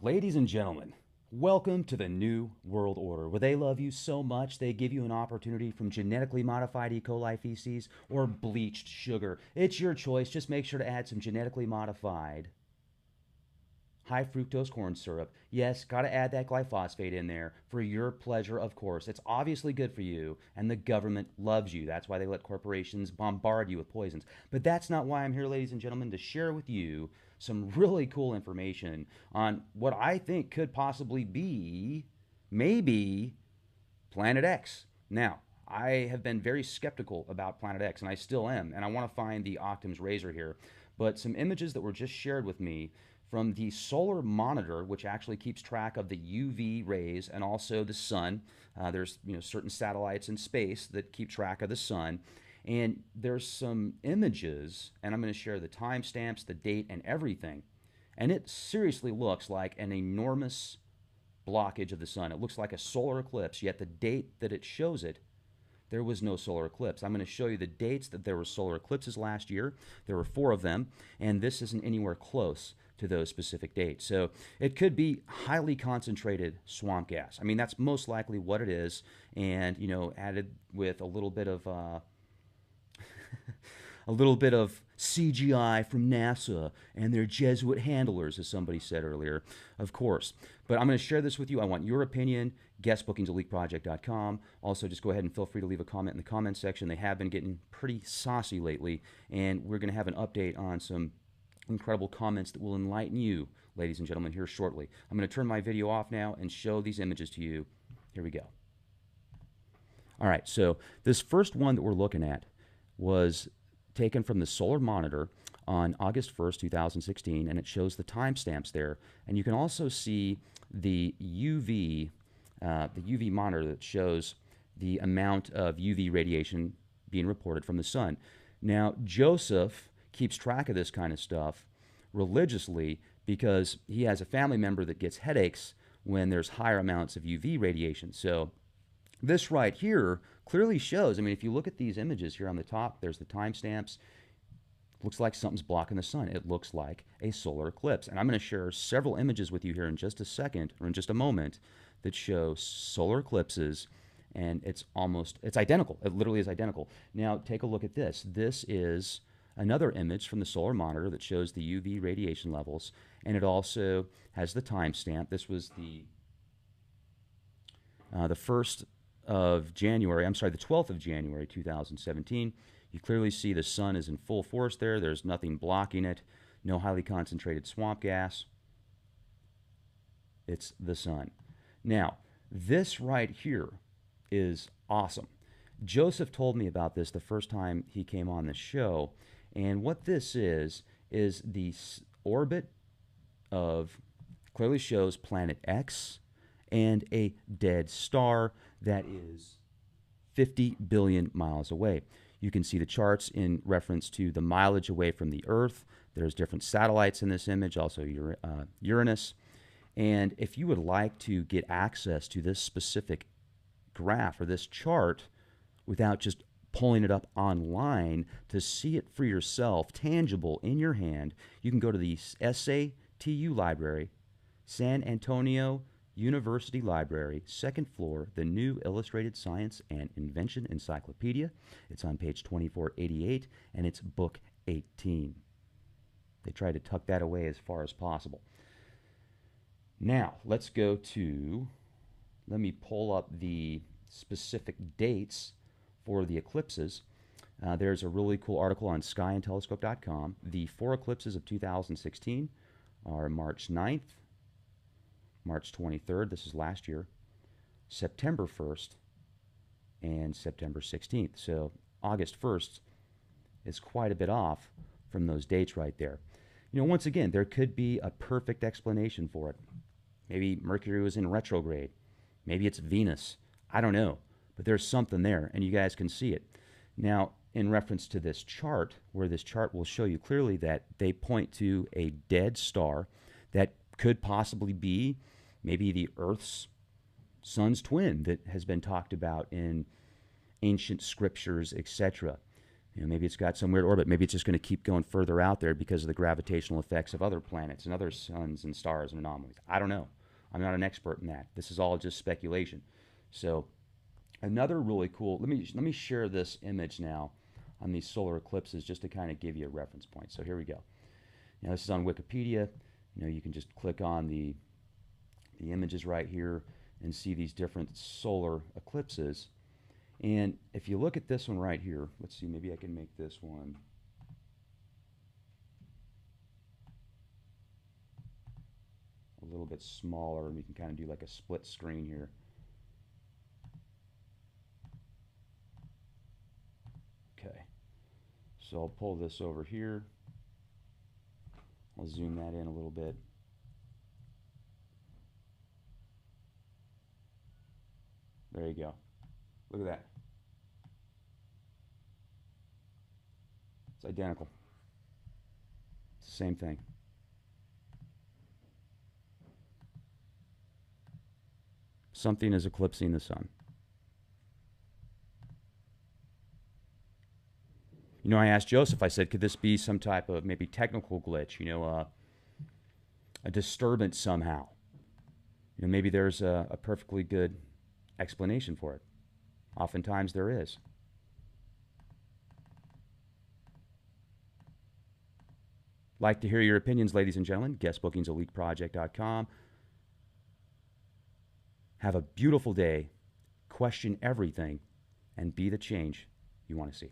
Ladies and gentlemen, welcome to the New World Order, where they love you so much they give you an opportunity from genetically modified E. coli feces or bleached sugar. It's your choice. Just make sure to add some genetically modified high fructose corn syrup. Yes, got to add that glyphosate in there for your pleasure, of course. It's obviously good for you, and the government loves you. That's why they let corporations bombard you with poisons. But that's not why I'm here, ladies and gentlemen, to share with you some really cool information on what I think could possibly be, maybe, Planet X. Now, I have been very skeptical about Planet X, and I still am, and I want to find the Occam's razor here. But some images that were just shared with me from the solar monitor, which actually keeps track of the UV rays and also the sun. There's certain satellites in space that keep track of the sun, and there's some images, and I'm going to share the timestamps, the date, and everything. And it seriously looks like an enormous blockage of the sun. It looks like a solar eclipse, yet the date that it shows it, there was no solar eclipse. I'm going to show you the dates that there were solar eclipses last year. There were 4 of them, and this isn't anywhere close to those specific dates. So it could be highly concentrated swamp gas. I mean, that's most likely what it is, and added with a little bit of a little bit of CGI from NASA and their Jesuit handlers, as somebody said earlier, of course. But I'm going to share this with you. I want your opinion. Guestbookingseliteproject.com. Also, just go ahead and feel free to leave a comment in the comment section. They have been getting pretty saucy lately, and we're going to have an update on some incredible comments that will enlighten you, ladies and gentlemen, here shortly. I'm going to turn my video off now and show these images to you. Here we go. All right, so this first one that we're looking at was taken from the solar monitor on August 1st, 2016, and it shows the timestamps there. And you can also see the UV monitor that shows the amount of UV radiation being reported from the sun. Now, Joseph keeps track of this kind of stuff religiously because he has a family member that gets headaches when there's higher amounts of UV radiation. So this right here clearly shows, I mean, if you look at these images here on the top, there's the timestamps. Looks like something's blocking the sun. It looks like a solar eclipse. And I'm going to share several images with you here in just a second, or in just a moment, that show solar eclipses, and it's identical. It literally is identical. Now, take a look at this. This is another image from the solar monitor that shows the UV radiation levels, and it also has the timestamp. This was the 1st of January, I'm sorry, the 12th of January, 2017. You clearly see the sun is in full force there. There's nothing blocking it. No highly concentrated swamp gas. It's the sun. Now, this right here is awesome. Joseph told me about this the first time he came on the show, and what this is the orbit of, clearly shows planet X and a dead star that is 50 billion miles away. You can see the charts in reference to the mileage away from the Earth. There's different satellites in this image, also Uranus. And if you would like to get access to this specific graph or this chart without just pulling it up online to see it for yourself, tangible in your hand, you can go to the SATU library, San Antonio University Library, 2nd floor, the New Illustrated Science and Invention Encyclopedia. It's on page 2488, and it's book 18. They try to tuck that away as far as possible. Now, let's go to, let me pull up the specific dates for the eclipses. There's a really cool article on skyandtelescope.com. The 4 eclipses of 2016 are March 9th, March 23rd, this is last year, September 1st, and September 16th. So August 1st is quite a bit off from those dates right there. Once again, there could be a perfect explanation for it. Maybe Mercury was in retrograde. Maybe it's Venus. I don't know. But there's something there, and you guys can see it. Now, in reference to this chart, where this chart will show you clearly that they point to a dead star that could possibly be maybe the Earth's sun's twin that has been talked about in ancient scriptures, etc. Maybe it's got some weird orbit. Maybe it's just going to keep going further out there because of the gravitational effects of other planets and other suns and stars and anomalies. I don't know. I'm not an expert in that. This is all just speculation. So another really cool. Let me share this image now on these solar eclipses just to kind of give you a reference point. So here we go. Now this is on Wikipedia. You can just click on the images right here and see these different solar eclipses. And if you look at this one right here, let's see, maybe I can make this one a little bit smaller, and we can kind of do like a split screen here. Okay, so I'll pull this over here. I'll zoom that in a little bit. There you go. Look at that. It's identical. It's the same thing. Something is eclipsing the sun. I asked Joseph, I said, could this be some type of maybe technical glitch, a disturbance somehow? Maybe there's a perfectly good explanation for it. Oftentimes there is. Like to hear your opinions, ladies and gentlemen. Guestbookingseliteproject.com. Have a beautiful day. Question everything and be the change you want to see.